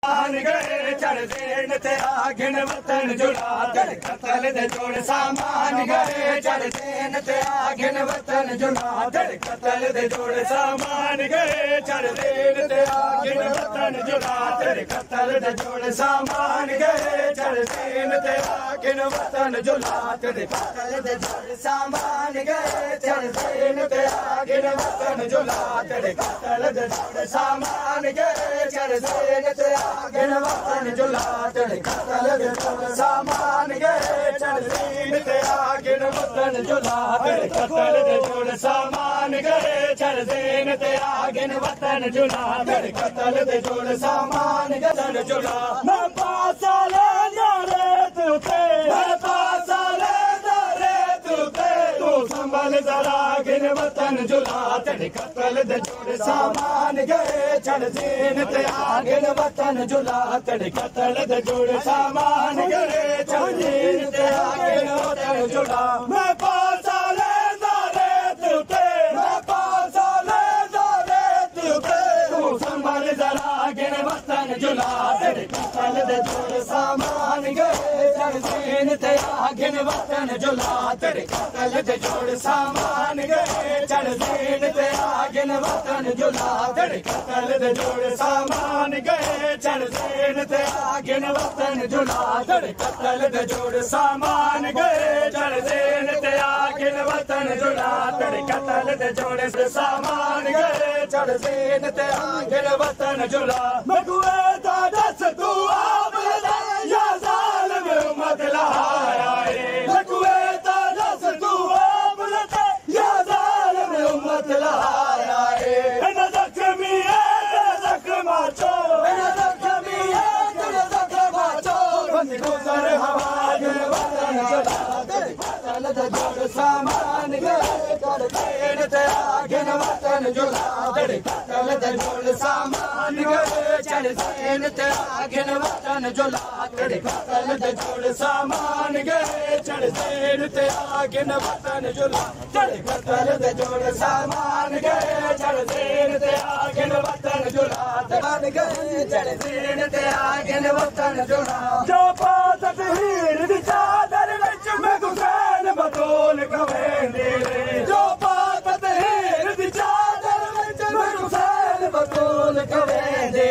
गए चढ़ देन ते आगिन वतन जुला तेरे कतल दे जोड़ सामान गए चढ़ देन ते आगिन वतन जुला तेरे कतल दे जोड़ सामान गए चढ़ देन ते आगिन वतन जुला तेरे कतल दे जोड़ सामान गए चढ़ देन ते आगिन वतन जुला तेरे कतल दे जोड़ सामान गए चढ़ देन ते आगिन वतन जुला तेरे कतल दे जोड़ सामान गए चढ़ देन ते आगिन वतन जुला तेरे कतल दे जोड़ सामान गए चढ़ देन ते आगिन वतन जुला तेरे कतल दे जोड़ सामान गए चढ़ देन ते आगिन वतन जुला तेरे कतल दे जोड़ सामान गए जुला मैं पासा ले नारे तुते मैं पासा ले नारे तुते तू संभल जरा आगिन वतन जुला तेरे कतल दे जोड़ सामान गए चढ़ देन ते आगिन वतन जुला तेरे कतल दे जोड़ सामान गए चढ़ देन ते आगिन वतन जुला मैं पासा ले नारे तुते मैं पासा ले नारे तुते तू संभल जरा आगिन वतन जुला तेरे कतल दे जोड़ सामान गए चढ़ देन ते आगिन वतन जुला तेरे कतल दे जोड़ सामान गए चढ़ देन ते आगिन वतन जुला तेरे कतल दे जोड़ सामान गए चढ़ देन ते आगिन वतन जुला तेरे कतल दे जोड़ सामान गए चढ़ देन ते आगिन वतन जुला तेरे कतल दे जोड़ सामान गए चढ़ देन ते आगिन वतन जुला मगुए दा दस तू आप या जालिम उम्मत लहाया मगुए दा दस तू आप या जालिम उम्मत लहाया न जख्मी है जख्मा चो न जख्मी है जख्मा चो बंद गुजर हवागिन वतन जुला तेरे कतल दे जोड़ सामान गए चढ़ देन ते आगिन वतन जुला तेरे कतल दे जोड़ सामान गए चढ़ देन ते आगिन वतन जुला तेरे कतल दे जोड़ सामान गए चढ़ देन ते आगिन वतन जुला तेरे कतल दे जोड़ सामान गए चढ़ देन ते आगिन वतन जुला तेरे गए चढ़ देन ते आगिन वतन जुला जो पात हीर दी चादर विच मैं हुसैन बतौल गवेंदे जो पात हीर दी चादर विच मैं हुसैन बतौल गवेंदे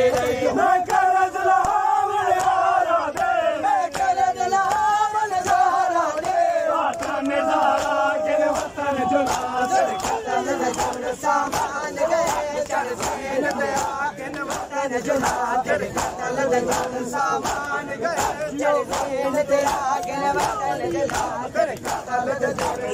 मैं करज लावन हारा दे मैं करज लावन हारा दे वतन ज़ारा आगिन वतन जुला तेरे कतल दे जोड़ सामान गए चढ़ देन ते आगिन वतन जुला तेरे कतल दे जोड़ सामान गए चढ़ देन ते आगिन वतन जुला तेरे कतल दे जोड़